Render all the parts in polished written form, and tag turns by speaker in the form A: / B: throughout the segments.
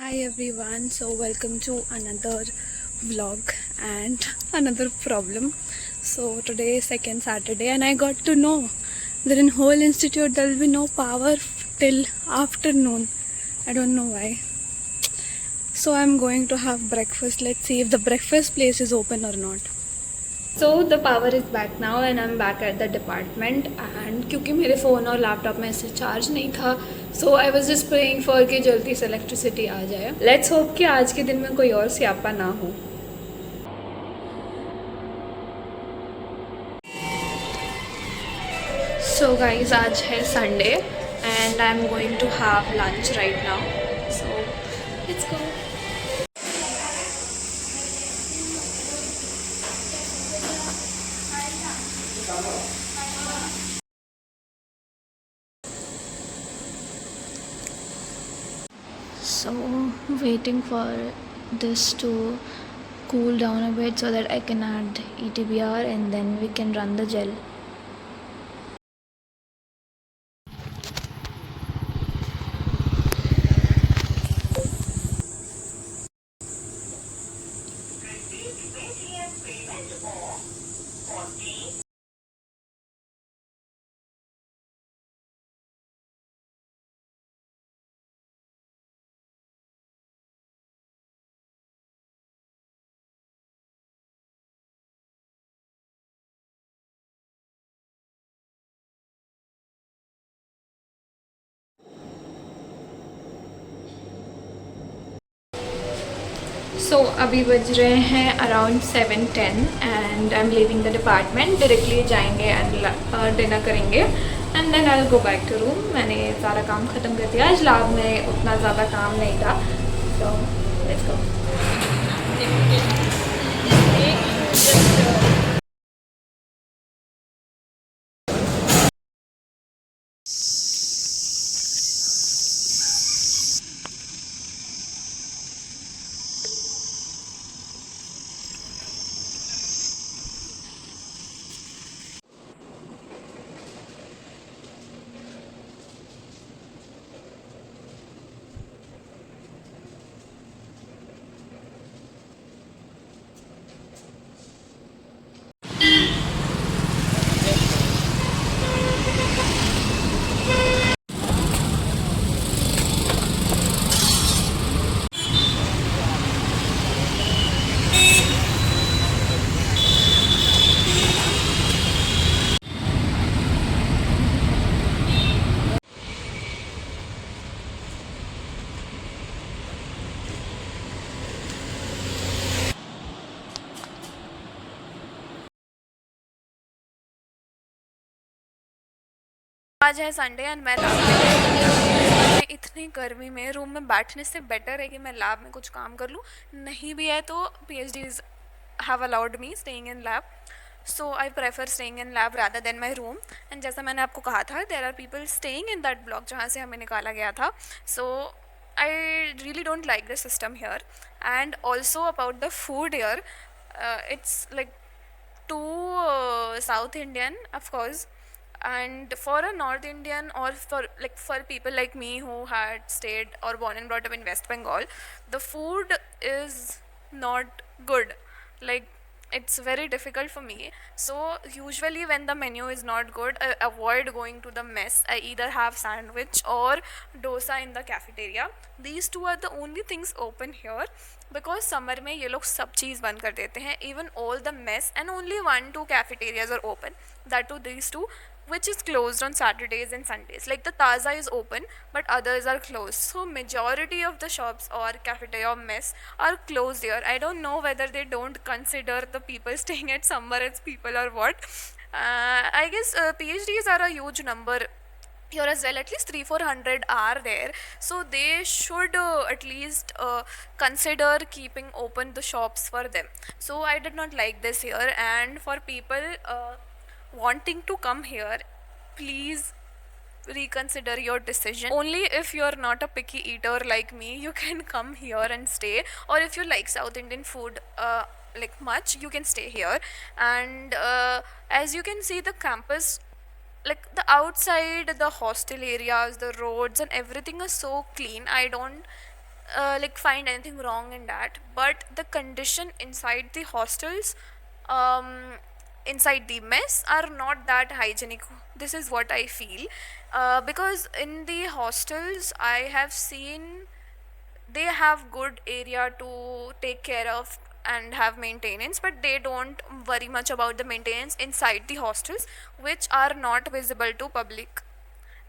A: Hi everyone, so welcome to another vlog and another problem. So today is second Saturday and I got to know that in whole institute there will be no power till afternoon. I don't know why. So I'm going to have breakfast. Let's see if the breakfast place is open or not. So the power is back now and I'm back at the department and क्योंकि मेरे phone और laptop में ऐसे charge नहीं था so I was just praying for कि जल्दी से इलेक्ट्रिसिटी आ जाए. Let's hope कि आज के दिन में कोई और स्यापा ना हो. So guys, आज है Sunday and I'm going to have lunch right now. So let's go. So waiting for this to cool down a bit so that I can add ETBR and then we can run the gel. सो अभी बज रहे हैं around 7:10 and I am leaving the department. Directly जाएंगे and dinner करेंगे and then I will go back to room. मैंने सारा काम ख़त्म कर दिया. आज लैब में उतना ज़्यादा काम नहीं था. So let's go. आज है संडे एंड मैं लैब में इतनी गर्मी में रूम में बैठने से बेटर है कि मैं लैब में कुछ काम कर लूँ. नहीं भी है तो PhDs have allowed me staying in lab. So I prefer staying in lab rather than my room. And जैसा मैंने आपको कहा था, there are people staying in that block जहाँ से हमें निकाला गया था. So I really don't like the system here. And also about the food here, it's like too South Indian, of course. And for a North Indian or for people like me who had stayed or born and brought up in West Bengal, the food is not good. Like, it's very difficult for me. So usually when the menu is not good, I avoid going to the mess. I either have sandwich or dosa in the cafeteria. These two are the only things open here because summer में ये लोग सब चीज़ बंद कर देते हैं. Even all the mess and only 1-2 cafeterias are open. That too, these two, which is closed on Saturdays and Sundays. Like the Taza is open, but others are closed. So majority of the shops or cafeteria or mess are closed here. I don't know whether they don't consider the people staying at somewhere as people or what. I guess PhDs are a huge number here as well. At least 300-400 are there, so they should at least consider keeping open the shops for them. So I did not like this here. And for people wanting to come here, please reconsider your decision. Only if you're not a picky eater like me, you can come here and stay, or if you like South Indian food like much, you can stay here. And as you can see, the campus, like the outside, the hostel areas, the roads and everything is so clean. I don't like find anything wrong in that, but the condition inside the hostels, um, inside the mess, are not that hygienic. This is what I feel, because in the hostels I have seen they have good area to take care of and have maintenance, but they don't worry much about the maintenance inside the hostels, which are not visible to public.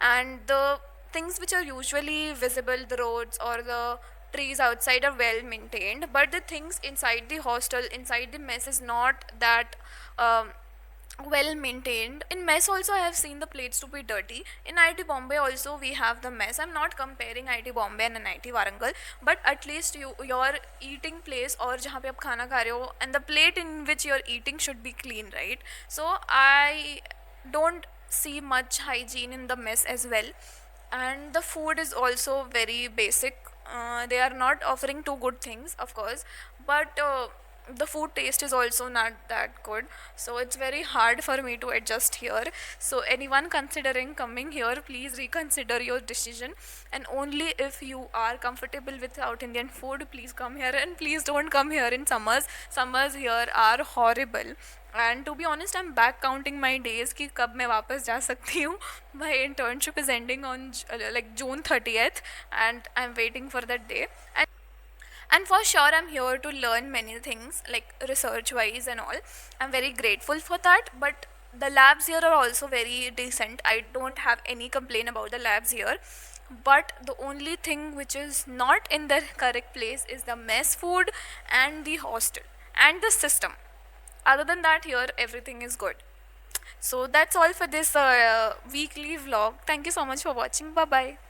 A: And the things which are usually visible, the roads or the trees outside, are well maintained, but the things inside the hostel, inside the mess, is not that um, well maintained. In mess also I have seen the plates to be dirty. In IIT Bombay also we have the mess. I'm not comparing IIT Bombay and IIT Warangal, but at least your eating place or जहाँ पे आप खाना खा रहे हो, and the plate in which you're eating should be clean, right? So I don't see much hygiene in the mess as well. And the food is also very basic. They are not offering too good things, of course, but the food taste is also not that good, so it's very hard for me to adjust here. So anyone considering coming here, please reconsider your decision, and only if you are comfortable with South Indian food, please come here, and please don't come here in summers here are horrible. And to be honest I am back counting my days कि कब मैं वापस जा सकती हूँ. My internship is ending on like June 30th, and I'm waiting for that day. And for sure I'm here to learn many things, like research wise and all. I'm very grateful for that, but the labs here are also very decent. I don't have any complaint about the labs here, but the only thing which is not in the correct place is the mess food and the hostel and the system. Other than that, here everything is good. So that's all for this weekly vlog. Thank you so much for watching. Bye bye.